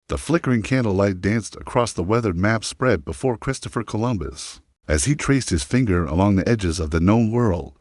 The flickering candlelight danced across the weathered map spread before Christopher Columbus, as he traced his finger along the edges of the known world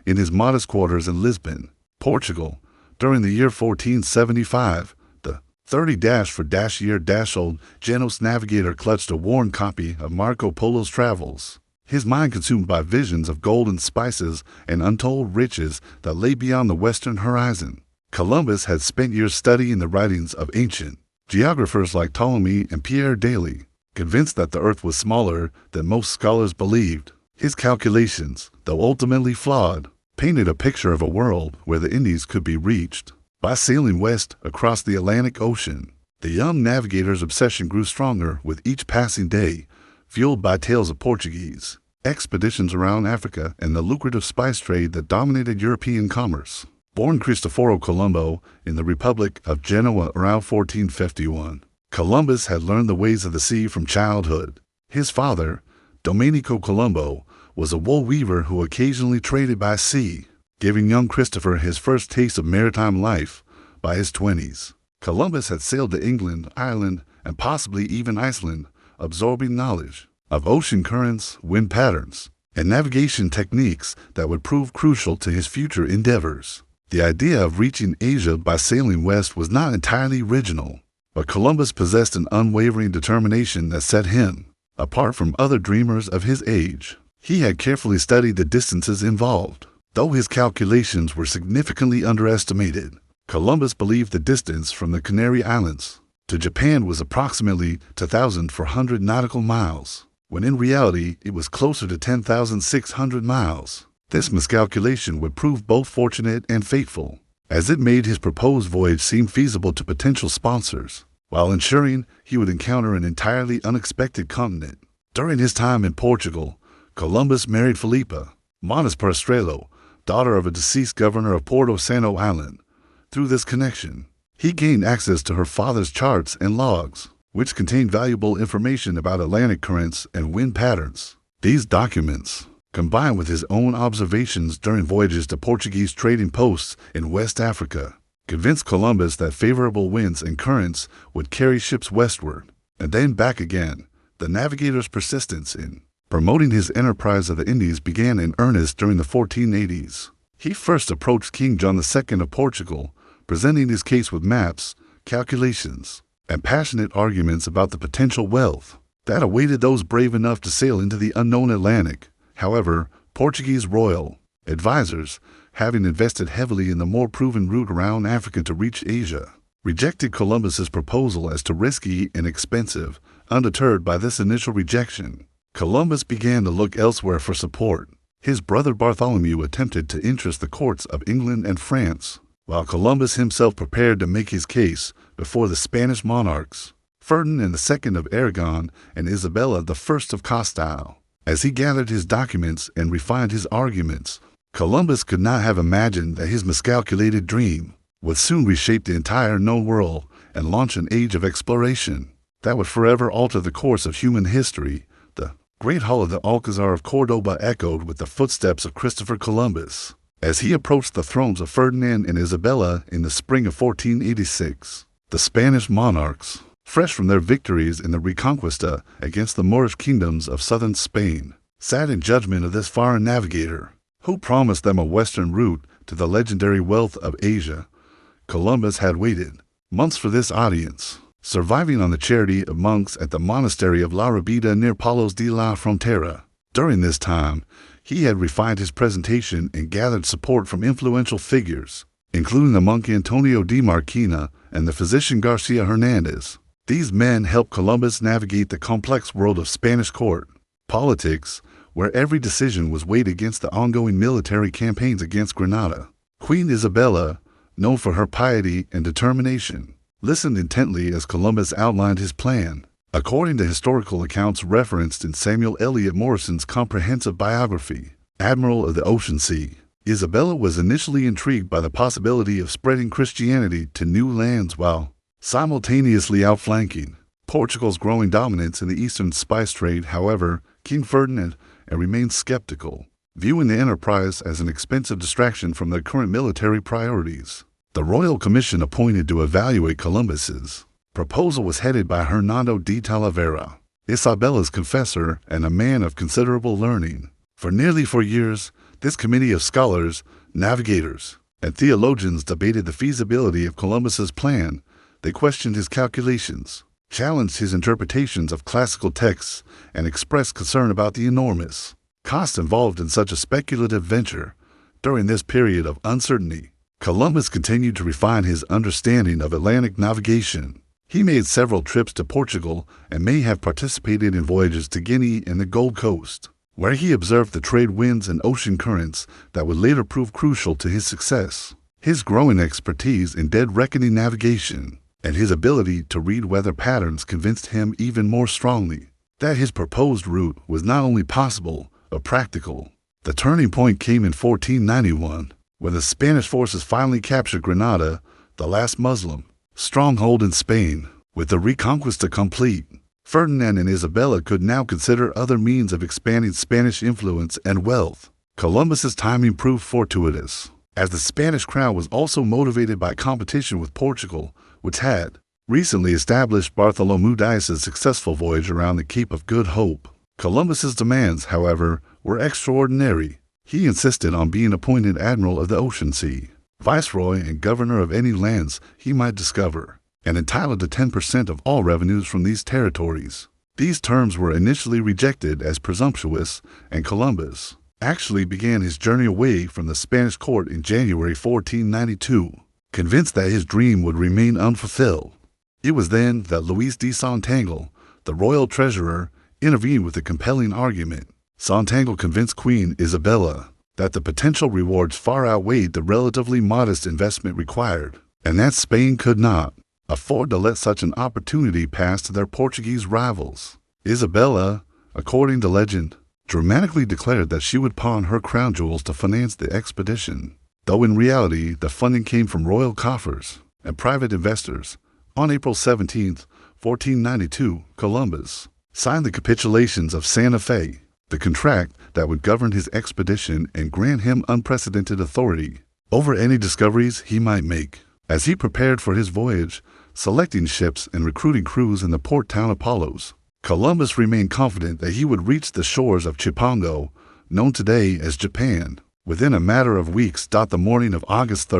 in his modest quarters in Lisbon, Portugal. During the year 1475, the 30-for-year-old Genos navigator clutched a worn copy of Marco Polo's travels, his mind consumed by visions of golden spices and untold riches that lay beyond the western horizon. Columbus had spent years studying the writings of ancient geographers like Ptolemy and Pierre Daly, convinced that the earth was smaller than most scholars believed. His calculations, though ultimately flawed, painted a picture of a world where the Indies could be reached by sailing west across the Atlantic Ocean. The young navigator's obsession grew stronger with each passing day, fueled by tales of Portuguese expeditions around Africa and the lucrative spice trade that dominated European commerce. Born Cristoforo Colombo in the Republic of Genoa around 1451, Columbus had learned the ways of the sea from childhood. His father, Domenico Colombo, was a wool weaver who occasionally traded by sea, giving young Christopher his first taste of maritime life by his 20s. Columbus had sailed to England, Ireland, and possibly even Iceland, absorbing knowledge of ocean currents, wind patterns, and navigation techniques that would prove crucial to his future endeavors. The idea of reaching Asia by sailing west was not entirely original, but Columbus possessed an unwavering determination that set him apart from other dreamers of his age. He had carefully studied the distances involved. Though his calculations were significantly underestimated, Columbus believed the distance from the Canary Islands to Japan was approximately 2,400 nautical miles, when in reality it was closer to 10,600 miles. This miscalculation would prove both fortunate and fateful, as it made his proposed voyage seem feasible to potential sponsors, while ensuring he would encounter an entirely unexpected continent. During his time in Portugal, Columbus married Filipa Manas Parastrelo, daughter of a deceased governor of Porto Santo Island. Through this connection, he gained access to her father's charts and logs, which contained valuable information about Atlantic currents and wind patterns. These documents, combined with his own observations during voyages to Portuguese trading posts in West Africa, convinced Columbus that favorable winds and currents would carry ships westward, and then back again. The navigator's persistence in promoting his enterprise of the Indies began in earnest during the 1480s. He first approached King John II of Portugal, presenting his case with maps, calculations, and passionate arguments about the potential wealth that awaited those brave enough to sail into the unknown Atlantic. However, Portuguese royal advisors, having invested heavily in the more proven route around Africa to reach Asia, rejected Columbus's proposal as too risky and expensive. Undeterred by this initial rejection, Columbus began to look elsewhere for support. His brother Bartholomew attempted to interest the courts of England and France, while Columbus himself prepared to make his case before the Spanish monarchs, Ferdinand II of Aragon and Isabella I of Castile. As he gathered his documents and refined his arguments, Columbus could not have imagined that his miscalculated dream would soon reshape the entire known world and launch an age of exploration that would forever alter the course of human history. The great hall of the Alcazar of Cordoba echoed with the footsteps of Christopher Columbus as he approached the thrones of Ferdinand and Isabella in the spring of 1486. The Spanish monarchs, fresh from their victories in the Reconquista against the Moorish kingdoms of southern Spain, sat in judgment of this foreign navigator, who promised them a western route to the legendary wealth of Asia. Columbus had waited months for this audience, surviving on the charity of monks at the monastery of La Rabida near Palos de la Frontera. During this time, he had refined his presentation and gathered support from influential figures, including the monk Antonio de Marquina and the physician Garcia Hernandez. These men helped Columbus navigate the complex world of Spanish court politics, where every decision was weighed against the ongoing military campaigns against Granada. Queen Isabella, known for her piety and determination, listened intently as Columbus outlined his plan. According to historical accounts referenced in Samuel Eliot Morrison's comprehensive biography, Admiral of the Ocean Sea, Isabella was initially intrigued by the possibility of spreading Christianity to new lands while simultaneously outflanking Portugal's growing dominance in the eastern spice trade. However, King Ferdinand remained skeptical, viewing the enterprise as an expensive distraction from their current military priorities. The Royal Commission appointed to evaluate Columbus's proposal was headed by Hernando de Talavera, Isabella's confessor and a man of considerable learning. For nearly 4 years, this committee of scholars, navigators, and theologians debated the feasibility of Columbus's plan. They questioned his calculations, challenged his interpretations of classical texts, and expressed concern about the enormous cost involved in such a speculative venture. During this period of uncertainty, Columbus continued to refine his understanding of Atlantic navigation. He made several trips to Portugal and may have participated in voyages to Guinea and the Gold Coast, where he observed the trade winds and ocean currents that would later prove crucial to his success. His growing expertise in dead reckoning navigation and his ability to read weather patterns convinced him even more strongly that his proposed route was not only possible, but practical. The turning point came in 1491, when the Spanish forces finally captured Granada, the last Muslim stronghold in Spain. With the reconquista complete, Ferdinand and Isabella could now consider other means of expanding Spanish influence and wealth. Columbus's timing proved fortuitous, as the Spanish crown was also motivated by competition with Portugal, which had recently established Bartholomew Dias's successful voyage around the Cape of Good Hope. Columbus's demands, however, were extraordinary. He insisted on being appointed Admiral of the Ocean Sea, Viceroy and Governor of any lands he might discover, and entitled to 10% of all revenues from these territories. These terms were initially rejected as presumptuous, and Columbus actually began his journey away from the Spanish court in January 1492, convinced that his dream would remain unfulfilled. It was then that Luis de Sontangle, the royal treasurer, intervened with a compelling argument. Sontangle convinced Queen Isabella that the potential rewards far outweighed the relatively modest investment required, and that Spain could not afford to let such an opportunity pass to their Portuguese rivals. Isabella, according to legend, dramatically declared that she would pawn her crown jewels to finance the expedition, though in reality the funding came from royal coffers and private investors. On April 17, 1492, Columbus signed the capitulations of Santa Fe, the contract that would govern his expedition and grant him unprecedented authority over any discoveries he might make. As he prepared for his voyage, selecting ships and recruiting crews in the port town of Palos, Columbus remained confident that he would reach the shores of Chipango, known today as Japan, within a matter of weeks. The morning of August 3,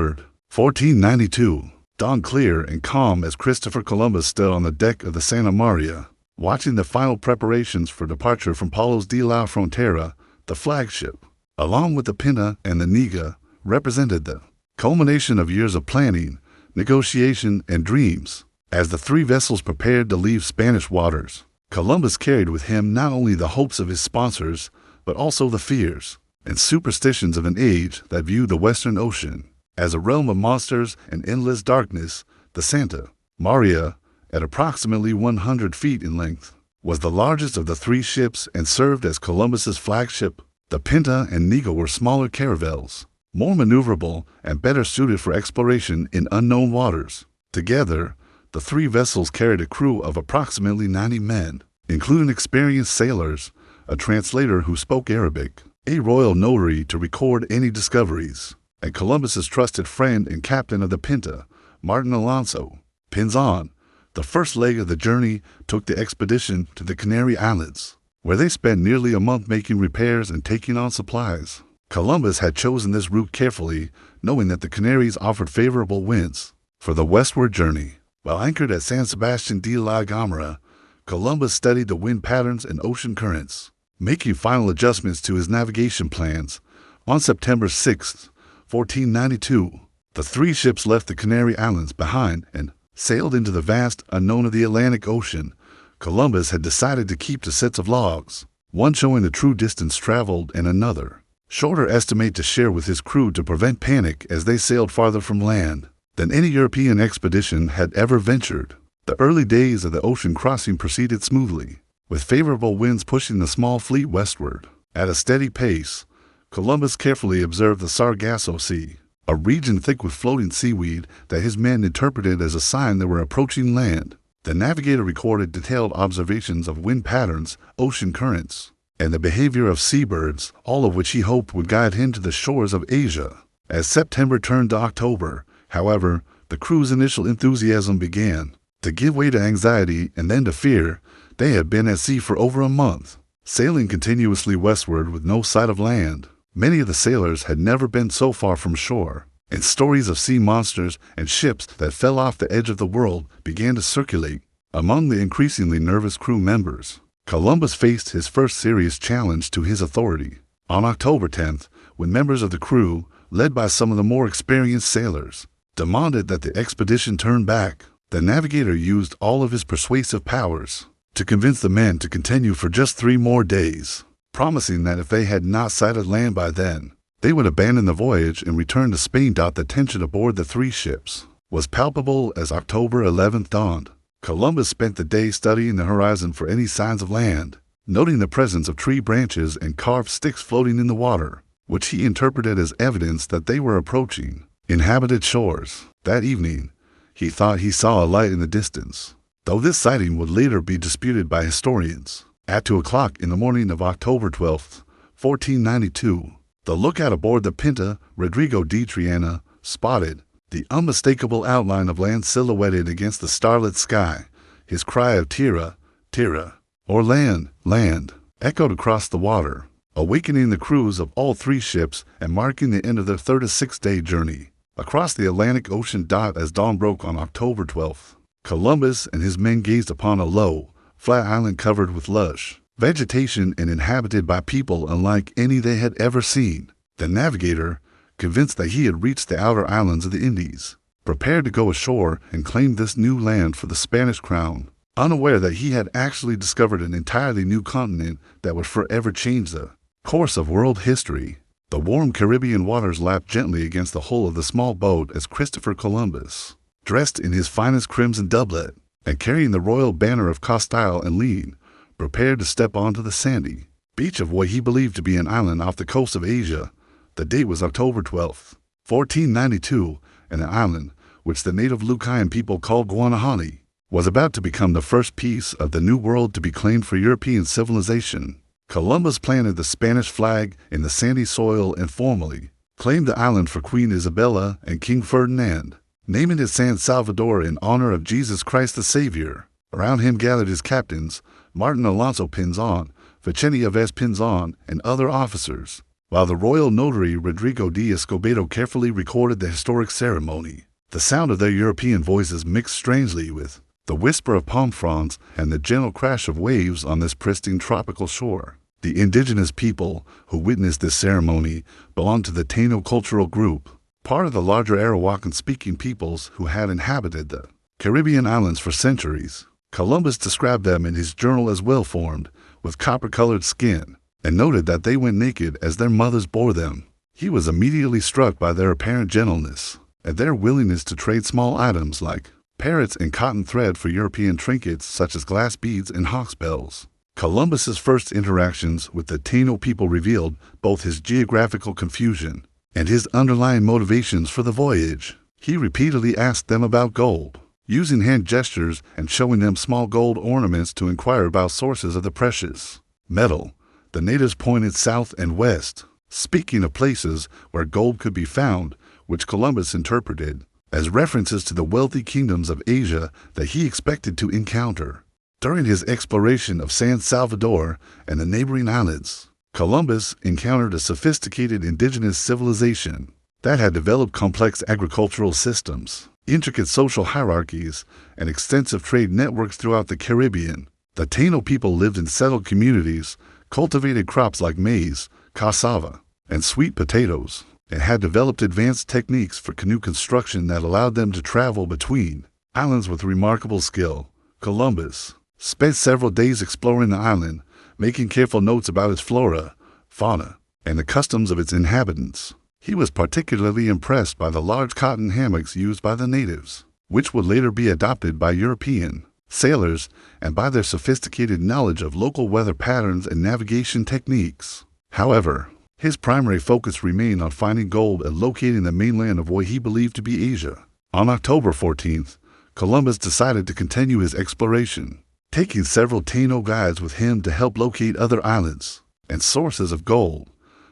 1492, dawned clear and calm as Christopher Columbus stood on the deck of the Santa Maria, watching the final preparations for departure from Palos de la Frontera. The flagship, along with the Pinta and the Niga, represented the culmination of years of planning, negotiation, and dreams. As the three vessels prepared to leave Spanish waters, Columbus carried with him not only the hopes of his sponsors, but also the fears and superstitions of an age that viewed the Western Ocean as a realm of monsters and endless darkness. The Santa Maria, at approximately 100 feet in length, was the largest of the three ships and served as Columbus's flagship. The Pinta and Niga were smaller caravels, more maneuverable and better suited for exploration in unknown waters. Together, the three vessels carried a crew of approximately 90 men, including experienced sailors, a translator who spoke Arabic, a royal notary to record any discoveries, and Columbus's trusted friend and captain of the Pinta, Martin Alonso. Pinzon, the first leg of the journey, took the expedition to the Canary Islands, where they spent nearly a month making repairs and taking on supplies. Columbus had chosen this route carefully, knowing that the Canaries offered favorable winds for the westward journey. While anchored at San Sebastian de la Gomera, Columbus studied the wind patterns and ocean currents, making final adjustments to his navigation plans. On September 6, 1492, the three ships left the Canary Islands behind and sailed into the vast unknown of the Atlantic Ocean. Columbus had decided to keep the sets of logs, one showing the true distance traveled and another shorter estimate to share with his crew to prevent panic as they sailed farther from land than any European expedition had ever ventured. The early days of the ocean crossing proceeded smoothly, with favorable winds pushing the small fleet westward. At a steady pace, Columbus carefully observed the Sargasso Sea, a region thick with floating seaweed that his men interpreted as a sign they were approaching land. The navigator recorded detailed observations of wind patterns, ocean currents, and the behavior of seabirds, all of which he hoped would guide him to the shores of Asia. As September turned to October, however, the crew's initial enthusiasm began. To give way to anxiety and then to fear, they had been at sea for over a month, sailing continuously westward with no sight of land. Many of the sailors had never been so far from shore, and stories of sea monsters and ships that fell off the edge of the world began to circulate among the increasingly nervous crew members. Columbus faced his first serious challenge to his authority on October 10th, when members of the crew, led by some of the more experienced sailors, demanded that the expedition turn back. The navigator used all of his persuasive powers to convince the men to continue for just 3 more days, promising that if they had not sighted land by then, they would abandon the voyage and return to Spain. The tension aboard the 3 ships was palpable as October 11th dawned. Columbus spent the day studying the horizon for any signs of land, noting the presence of tree branches and carved sticks floating in the water, which he interpreted as evidence that they were approaching inhabited shores. That evening, he thought he saw a light in the distance, though this sighting would later be disputed by historians. At 2 o'clock in the morning of October 12, 1492, the lookout aboard the Pinta, Rodrigo de Triana, spotted the unmistakable outline of land silhouetted against the starlit sky. His cry of "Tierra, tierra," or land, land, echoed across the water, awakening the crews of all 3 ships and marking the end of their 36-day journey across the Atlantic Ocean. As dawn broke on October 12th, Columbus and his men gazed upon a low, flat island covered with lush vegetation and inhabited by people unlike any they had ever seen. The navigator, convinced that he had reached the outer islands of the Indies, prepared to go ashore and claim this new land for the Spanish crown, unaware that he had actually discovered an entirely new continent that would forever change the course of world history. The warm Caribbean waters lapped gently against the hull of the small boat as Christopher Columbus, dressed in his finest crimson doublet and carrying the royal banner of Castile and Leon, prepared to step onto the sandy beach of what he believed to be an island off the coast of Asia. The date was October 12, 1492, and the island, which the native Lucayan people called Guanahani, was about to become the first piece of the New World to be claimed for European civilization. Columbus planted the Spanish flag in the sandy soil and formally claimed the island for Queen Isabella and King Ferdinand, naming it San Salvador in honor of Jesus Christ the Savior. Around him gathered his captains, Martin Alonso Pinzon, Vicente Aves Pinzon, and other officers, while the royal notary Rodrigo de Escobedo carefully recorded the historic ceremony. The sound of their European voices mixed strangely with the whisper of palm fronds and the gentle crash of waves on this pristine tropical shore. The indigenous people who witnessed this ceremony belonged to the Taino cultural group, part of the larger Arawakan-speaking peoples who had inhabited the Caribbean islands for centuries. Columbus described them in his journal as well-formed, with copper-colored skin, and noted that they went naked as their mothers bore them. He was immediately struck by their apparent gentleness and their willingness to trade small items like parrots and cotton thread for European trinkets such as glass beads and hawk's bells. Columbus's first interactions with the Taino people revealed both his geographical confusion and his underlying motivations for the voyage. He repeatedly asked them about gold, using hand gestures and showing them small gold ornaments to inquire about sources of the precious metal. The natives pointed south and west, speaking of places where gold could be found, which Columbus interpreted as references to the wealthy kingdoms of Asia that he expected to encounter. During his exploration of San Salvador and the neighboring islands, Columbus encountered a sophisticated indigenous civilization that had developed complex agricultural systems, intricate social hierarchies, and extensive trade networks throughout the Caribbean. The Taino people lived in settled communities, cultivated crops like maize, cassava, and sweet potatoes, and had developed advanced techniques for canoe construction that allowed them to travel between islands with remarkable skill. Columbus spent several days exploring the island, making careful notes about its flora, fauna, and the customs of its inhabitants. He was particularly impressed by the large cotton hammocks used by the natives, which would later be adopted by European sailors, and by their sophisticated knowledge of local weather patterns and navigation techniques. However, his primary focus remained on finding gold and locating the mainland of what he believed to be Asia. On October 14th, Columbus decided to continue his exploration, taking several Taino guides with him to help locate other islands and sources of gold.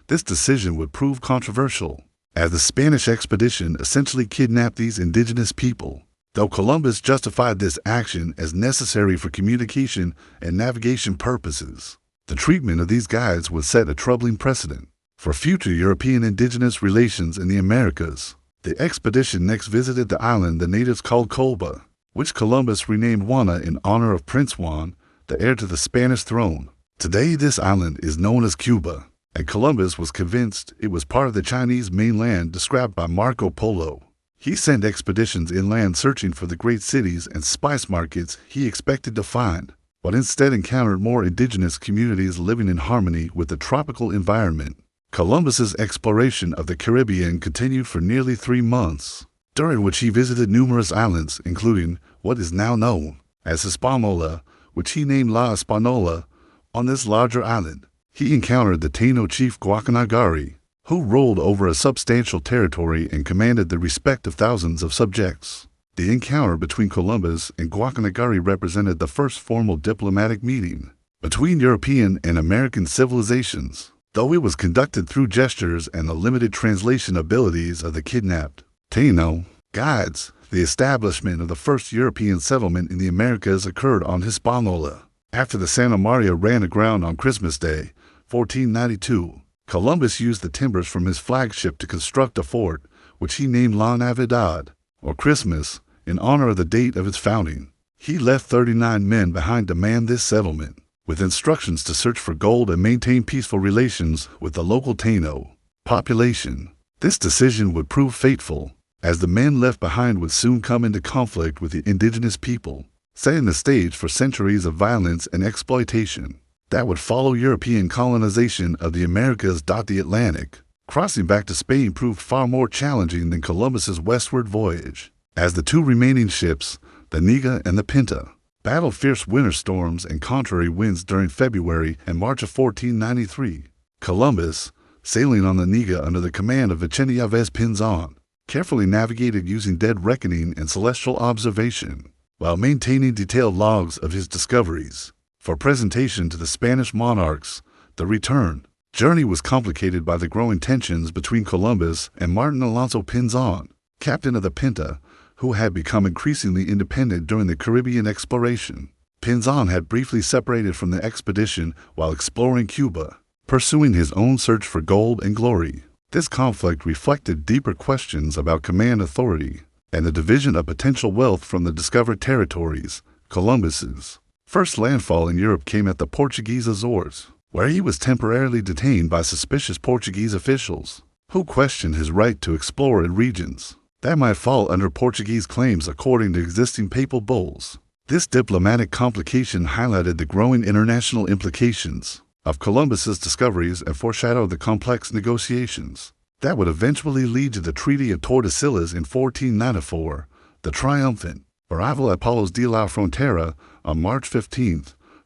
This decision would prove controversial, as the Spanish expedition essentially kidnapped these indigenous people though Columbus justified this action as necessary for communication and navigation purposes. The treatment of these guides would set a troubling precedent for future European indigenous relations in the Americas. The expedition next visited the island the natives called Colba, which Columbus renamed Juana in honor of Prince Juan, the heir to the Spanish throne. Today this island is known as Cuba, and Columbus was convinced it was part of the Chinese mainland described by Marco Polo. He sent expeditions inland searching for the great cities and spice markets he expected to find, but instead encountered more indigenous communities living in harmony with the tropical environment. Columbus's exploration of the Caribbean continued for nearly 3 months, during which he visited numerous islands, including what is now known as Hispaniola, which he named La Hispaniola. On this larger island, he encountered the Taino chief Guacanagari, who ruled over a substantial territory and commanded the respect of thousands of subjects. The encounter between Columbus and Guacanagari represented the first formal diplomatic meeting between European and American civilizations, though it was conducted through gestures and the limited translation abilities of the kidnapped Taino guides. The establishment of the first European settlement in the Americas occurred on Hispaniola. After the Santa Maria ran aground on Christmas Day, 1492, Columbus used the timbers from his flagship to construct a fort, which he named La Navidad, or Christmas, in honor of the date of its founding. He left 39 men behind to man this settlement, with instructions to search for gold and maintain peaceful relations with the local Taino population. This decision would prove fateful, as the men left behind would soon come into conflict with the indigenous people, setting the stage for centuries of violence and exploitation that would follow European colonization of the Americas. The Atlantic crossing back to Spain proved far more challenging than Columbus's westward voyage, as the two remaining ships, the Niga and the Pinta, battled fierce winter storms and contrary winds during February and March of 1493. Columbus, sailing on the Niga under the command of Vicente Yves Pinzon, carefully navigated using dead reckoning and celestial observation, while maintaining detailed logs of his discoveries for presentation to the Spanish monarchs. The return journey was complicated by the growing tensions between Columbus and Martin Alonso Pinzon, captain of the Pinta, who had become increasingly independent during the Caribbean exploration. Pinzon had briefly separated from the expedition while exploring Cuba, pursuing his own search for gold and glory. This conflict reflected deeper questions about command authority and the division of potential wealth from the discovered territories. Columbus's first landfall in Europe came at the Portuguese Azores, where he was temporarily detained by suspicious Portuguese officials, who questioned his right to explore in regions that might fall under Portuguese claims according to existing papal bulls. This diplomatic complication highlighted the growing international implications of Columbus's discoveries and foreshadowed the complex negotiations that would eventually lead to the Treaty of Tordesillas in 1494, the triumphant arrival at Palos de la Frontera on March 15,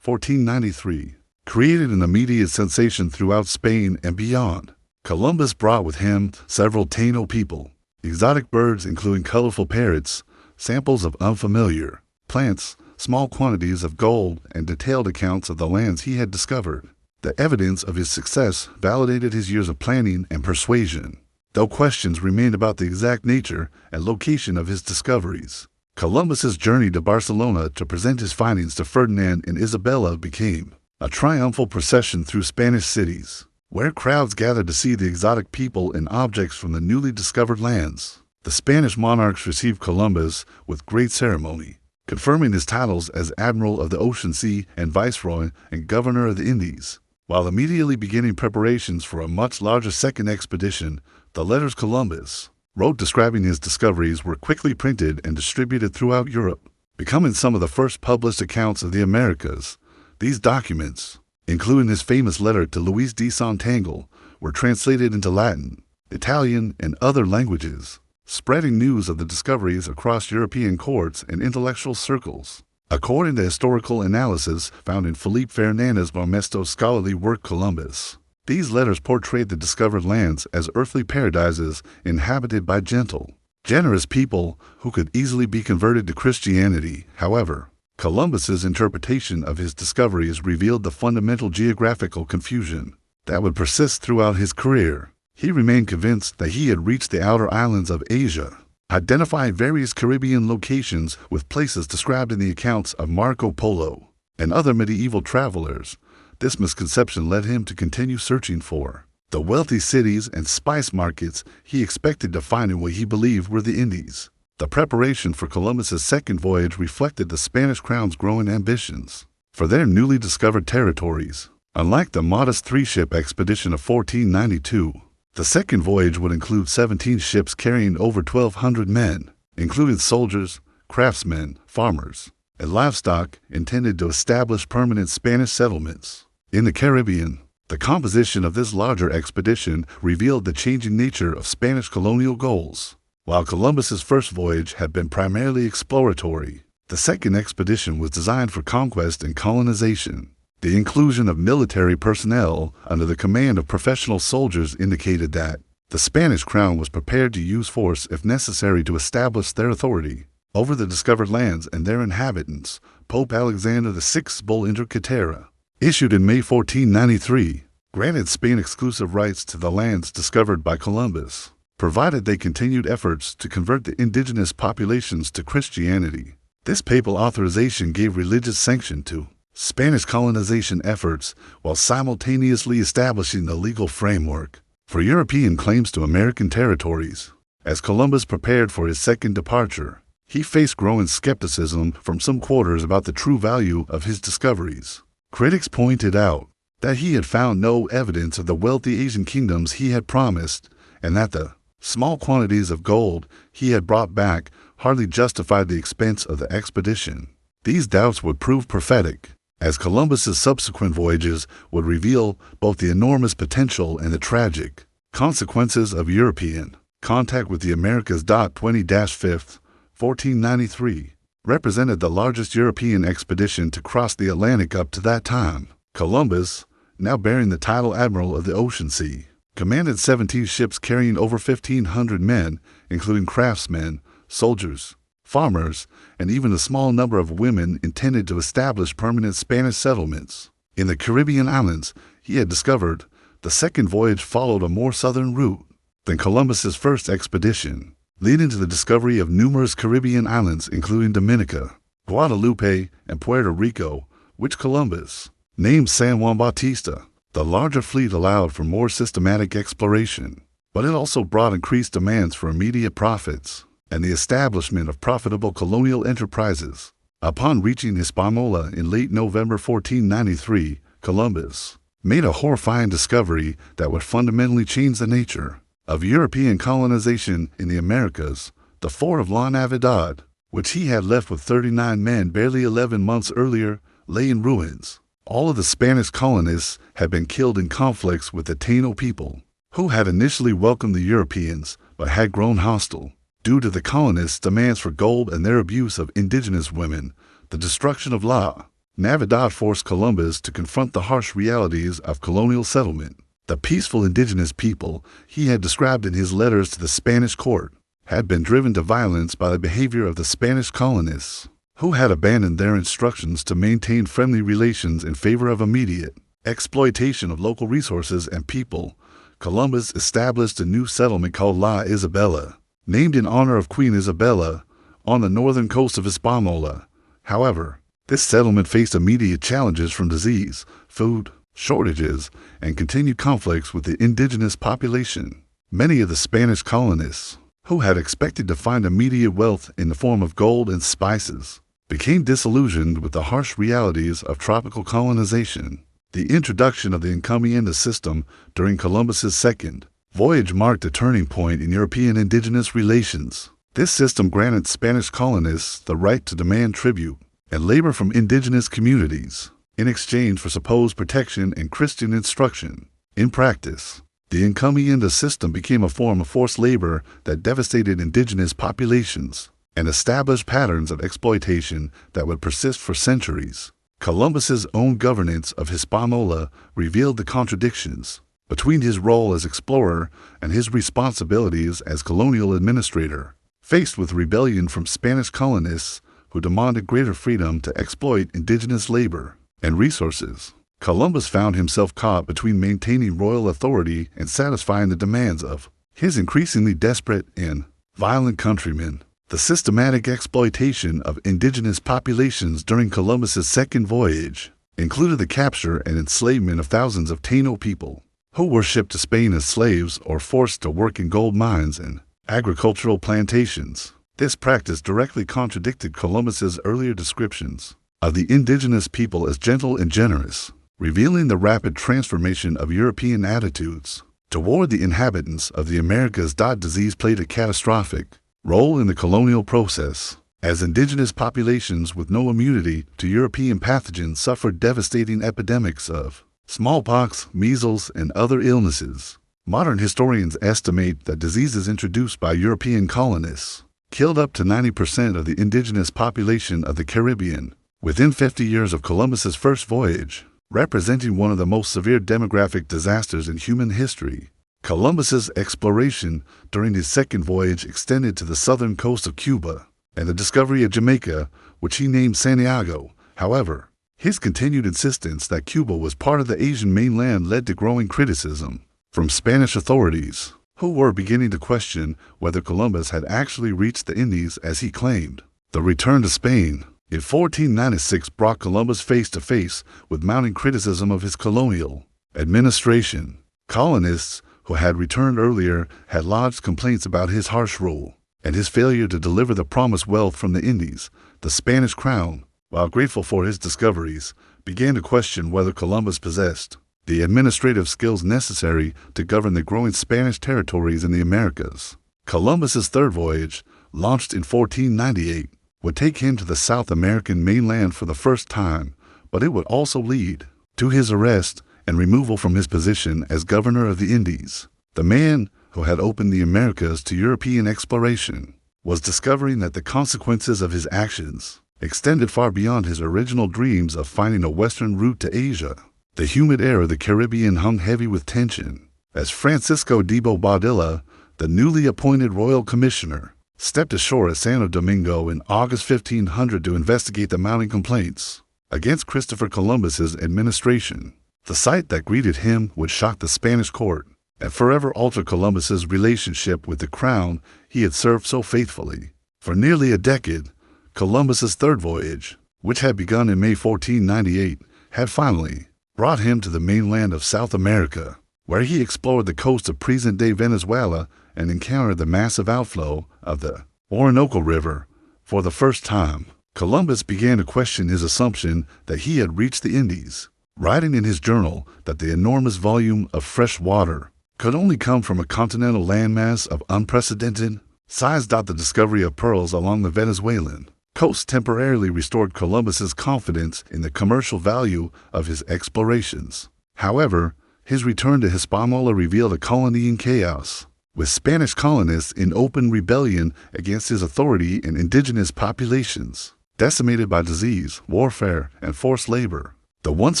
1493, created an immediate sensation throughout Spain and beyond. Columbus brought with him several Taino people, exotic birds including colorful parrots, samples of unfamiliar plants, small quantities of gold, and detailed accounts of the lands he had discovered. The evidence of his success validated his years of planning and persuasion, though questions remained about the exact nature and location of his discoveries. Columbus's journey to Barcelona to present his findings to Ferdinand and Isabella became a triumphal procession through Spanish cities, where crowds gathered to see the exotic people and objects from the newly discovered lands. The Spanish monarchs received Columbus with great ceremony, confirming his titles as Admiral of the Ocean Sea and Viceroy and Governor of the Indies. While immediately beginning preparations for a much larger second expedition, the letters Columbus wrote describing his discoveries were quickly printed and distributed throughout Europe, becoming some of the first published accounts of the Americas. These documents, including his famous letter to Luis de Santangle, were translated into Latin, Italian, and other languages, spreading news of the discoveries across European courts and intellectual circles. According to historical analysis found in Felipe Fernandez Marmesto's scholarly work Columbus, these letters portrayed the discovered lands as earthly paradises inhabited by gentle, generous people who could easily be converted to Christianity. However, Columbus's interpretation of his discoveries revealed the fundamental geographical confusion that would persist throughout his career. He remained convinced that he had reached the outer islands of Asia, identify various Caribbean locations with places described in the accounts of Marco Polo and other medieval travelers. This misconception led him to continue searching for the wealthy cities and spice markets he expected to find in what he believed were the Indies. The preparation for Columbus's second voyage reflected the Spanish crown's growing ambitions for their newly discovered territories. Unlike the modest three-ship expedition of 1492, the second voyage would include 17 ships carrying over 1,200 men, including soldiers, craftsmen, farmers, and livestock intended to establish permanent Spanish settlements in the Caribbean. The composition of this larger expedition revealed the changing nature of Spanish colonial goals. While Columbus's first voyage had been primarily exploratory, the second expedition was designed for conquest and colonization. The inclusion of military personnel under the command of professional soldiers indicated that the Spanish crown was prepared to use force if necessary to establish their authority over the discovered lands and their inhabitants. Pope Alexander VI's Bull Inter Caetera, issued in May 1493, granted Spain exclusive rights to the lands discovered by Columbus, provided they continued efforts to convert the indigenous populations to Christianity. This papal authorization gave religious sanction to Spanish colonization efforts while simultaneously establishing the legal framework for European claims to American territories. As Columbus prepared for his second departure, he faced growing skepticism from some quarters about the true value of his discoveries. Critics pointed out that he had found no evidence of the wealthy Asian kingdoms he had promised, and that the small quantities of gold he had brought back hardly justified the expense of the expedition. These doubts would prove prophetic, as Columbus's subsequent voyages would reveal both the enormous potential and the tragic consequences of European contact with the Americas. 20-5, 1493, represented the largest European expedition to cross the Atlantic up to that time. Columbus, now bearing the title Admiral of the Ocean Sea, commanded 17 ships carrying over 1,500 men, including craftsmen, soldiers, farmers, and even a small number of women intended to establish permanent Spanish settlements. In the Caribbean islands he had discovered, the second voyage followed a more southern route than Columbus's first expedition, leading to the discovery of numerous Caribbean islands including Dominica, Guadalupe, and Puerto Rico, which Columbus named San Juan Bautista. The larger fleet allowed for more systematic exploration, but it also brought increased demands for immediate profits and the establishment of profitable colonial enterprises. Upon reaching Hispaniola in late November 1493, Columbus made a horrifying discovery that would fundamentally change the nature of European colonization in the Americas. The fort of La Navidad, which he had left with 39 men barely 11 months earlier, lay in ruins. All of the Spanish colonists had been killed in conflicts with the Taino people, who had initially welcomed the Europeans but had grown hostile due to the colonists' demands for gold and their abuse of indigenous women. The destruction of La Navidad forced Columbus to confront the harsh realities of colonial settlement. The peaceful indigenous people he had described in his letters to the Spanish court had been driven to violence by the behavior of the Spanish colonists, who had abandoned their instructions to maintain friendly relations in favor of immediate exploitation of local resources and people. Columbus established a new settlement called La Isabela, named in honor of Queen Isabella, on the northern coast of Hispaniola. However, this settlement faced immediate challenges from disease, food shortages, and continued conflicts with the indigenous population. Many of the Spanish colonists, who had expected to find immediate wealth in the form of gold and spices, became disillusioned with the harsh realities of tropical colonization. The introduction of the encomienda system during Columbus's second voyage marked a turning point in European indigenous relations. This system granted Spanish colonists the right to demand tribute and labor from indigenous communities in exchange for supposed protection and Christian instruction. In practice, the encomienda system became a form of forced labor that devastated indigenous populations and established patterns of exploitation that would persist for centuries. Columbus's own governance of Hispaniola revealed the contradictions between his role as explorer and his responsibilities as colonial administrator. Faced with rebellion from Spanish colonists who demanded greater freedom to exploit indigenous labor and resources, Columbus found himself caught between maintaining royal authority and satisfying the demands of his increasingly desperate and Violent countrymen. The systematic exploitation of indigenous populations during Columbus's second voyage included the capture and enslavement of thousands of Taino people, who were shipped to Spain as slaves or forced to work in gold mines and agricultural plantations. This practice directly contradicted Columbus's earlier descriptions of the indigenous people as gentle and generous, revealing the rapid transformation of European attitudes toward the inhabitants of the Americas. Disease played a catastrophic role in the colonial process, as indigenous populations with no immunity to European pathogens suffered devastating epidemics of smallpox, measles, and other illnesses. Modern historians estimate that diseases introduced by European colonists killed up to 90% of the indigenous population of the Caribbean within 50 years of Columbus's first voyage, representing one of the most severe demographic disasters in human history. Columbus's exploration during his second voyage extended to the southern coast of Cuba and the discovery of Jamaica, which he named Santiago. However, his continued insistence that Cuba was part of the Asian mainland led to growing criticism from Spanish authorities, who were beginning to question whether Columbus had actually reached the Indies as he claimed. The return to Spain in 1496 brought Columbus face to face with mounting criticism of his colonial administration. Colonists who had returned earlier had lodged complaints about his harsh rule and his failure to deliver the promised wealth from the Indies. The Spanish crown, while grateful for his discoveries, began to question whether Columbus possessed the administrative skills necessary to govern the growing Spanish territories in the Americas. Columbus's third voyage, launched in 1498, would take him to the South American mainland for the first time, but it would also lead to his arrest and removal from his position as governor of the Indies. The man who had opened the Americas to European exploration was discovering that the consequences of his actions extended far beyond his original dreams of finding a western route to Asia. The humid air of the Caribbean hung heavy with tension as Francisco de Bobadilla, the newly appointed royal commissioner, stepped ashore at Santo Domingo in August 1500 to investigate the mounting complaints against Christopher Columbus's administration. The sight that greeted him would shock the Spanish court and forever alter Columbus's relationship with the crown he had served so faithfully. For nearly a decade, Columbus's third voyage, which had begun in May 1498, had finally brought him to the mainland of South America, where he explored the coast of present-day Venezuela and encountered the massive outflow of the Orinoco River. For the first time, Columbus began to question his assumption that he had reached the Indies, writing in his journal that the enormous volume of fresh water could only come from a continental landmass of unprecedented size. The discovery of pearls along the Venezuelan coast temporarily restored Columbus's confidence in the commercial value of his explorations. However, his return to Hispaniola revealed a colony in chaos, with Spanish colonists in open rebellion against his authority and indigenous populations, decimated by disease, warfare, and forced labor. The once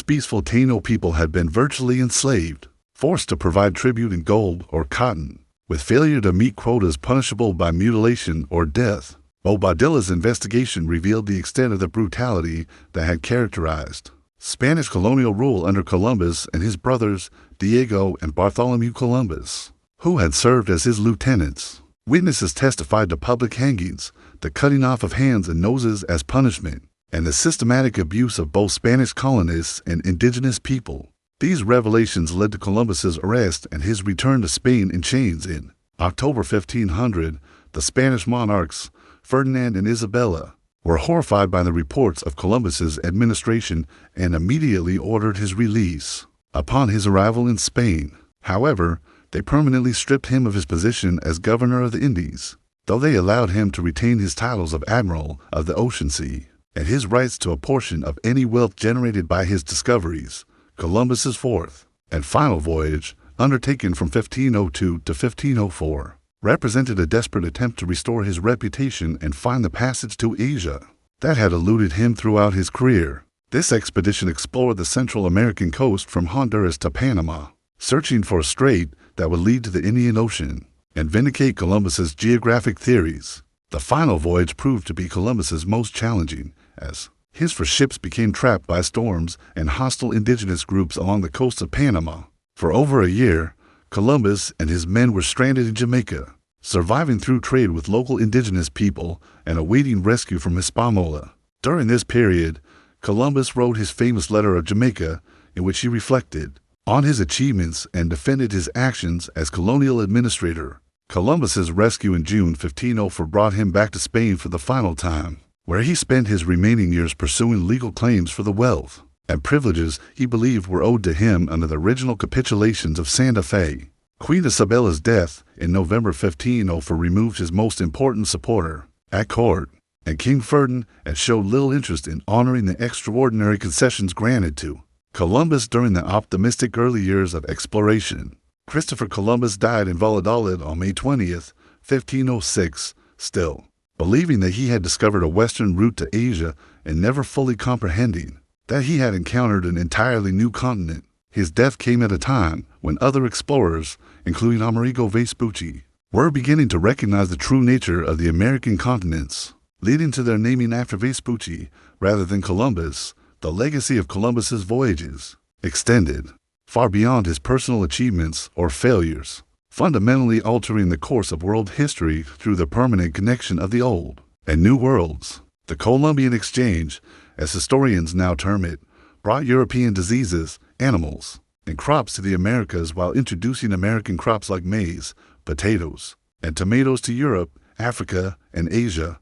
peaceful Taino people had been virtually enslaved, forced to provide tribute in gold or cotton, with failure to meet quotas punishable by mutilation or death. Bobadilla's investigation revealed the extent of the brutality that had characterized Spanish colonial rule under Columbus and his brothers Diego and Bartholomew Columbus, who had served as his lieutenants. Witnesses testified to public hangings, the cutting off of hands and noses as punishment, and the systematic abuse of both Spanish colonists and indigenous people. These revelations led to Columbus's arrest and his return to Spain in chains. In October 1500, the Spanish monarchs, Ferdinand and Isabella, were horrified by the reports of Columbus's administration and immediately ordered his release. Upon his arrival in Spain, however, they permanently stripped him of his position as governor of the Indies, though they allowed him to retain his titles of Admiral of the Ocean Sea and his rights to a portion of any wealth generated by his discoveries. Columbus's fourth and final voyage, undertaken from 1502 to 1504, represented a desperate attempt to restore his reputation and find the passage to Asia that had eluded him throughout his career. This expedition explored the Central American coast from Honduras to Panama, searching for a strait that would lead to the Indian Ocean and vindicate Columbus's geographic theories. The final voyage proved to be Columbus's most challenging, as his first ships became trapped by storms and hostile indigenous groups along the coast of Panama. For over a year, Columbus and his men were stranded in Jamaica, surviving through trade with local indigenous people and awaiting rescue from Hispaniola. During this period, Columbus wrote his famous letter of Jamaica, in which he reflected on his achievements and defended his actions as colonial administrator. Columbus's rescue in June 1504 brought him back to Spain for the final time, where he spent his remaining years pursuing legal claims for the wealth and privileges he believed were owed to him under the original capitulations of Santa Fe. Queen Isabella's death in November 1504 removed his most important supporter at court, and King Ferdinand showed little interest in honoring the extraordinary concessions granted to Columbus during the optimistic early years of exploration. Christopher Columbus died in Valladolid on May 20th, 1506, still believing that he had discovered a western route to Asia and never fully comprehending that he had encountered an entirely new continent. His death came at a time when other explorers, including Amerigo Vespucci, were beginning to recognize the true nature of the American continents, leading to their naming after Vespucci rather than Columbus. The legacy of Columbus's voyages extended far beyond his personal achievements or failures, fundamentally altering the course of world history through the permanent connection of the Old and New Worlds. The Columbian Exchange, as historians now term it, brought European diseases, animals, and crops to the Americas while introducing American crops like maize, potatoes, and tomatoes to Europe, Africa, and Asia.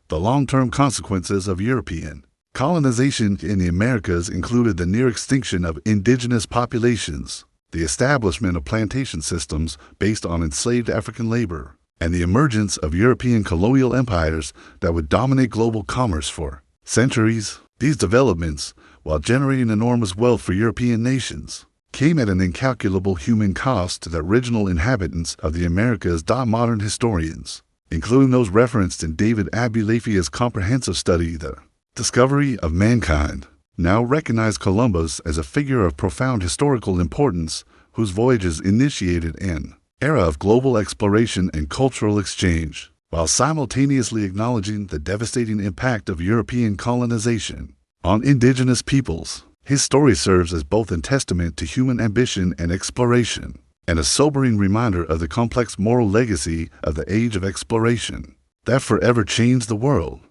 The long-term consequences of European colonization in the Americas included the near extinction of indigenous populations, the establishment of plantation systems based on enslaved African labor, and the emergence of European colonial empires that would dominate global commerce for centuries. These developments, while generating enormous wealth for European nations, came at an incalculable human cost to the original inhabitants of the Americas. Modern historians, including those referenced in David Abulafia's comprehensive study, The Discovery of Mankind, now recognize Columbus as a figure of profound historical importance whose voyages initiated an era of global exploration and cultural exchange, while simultaneously acknowledging the devastating impact of European colonization on indigenous peoples. His story serves as both a testament to human ambition and exploration, and a sobering reminder of the complex moral legacy of the age of exploration that forever changed the world.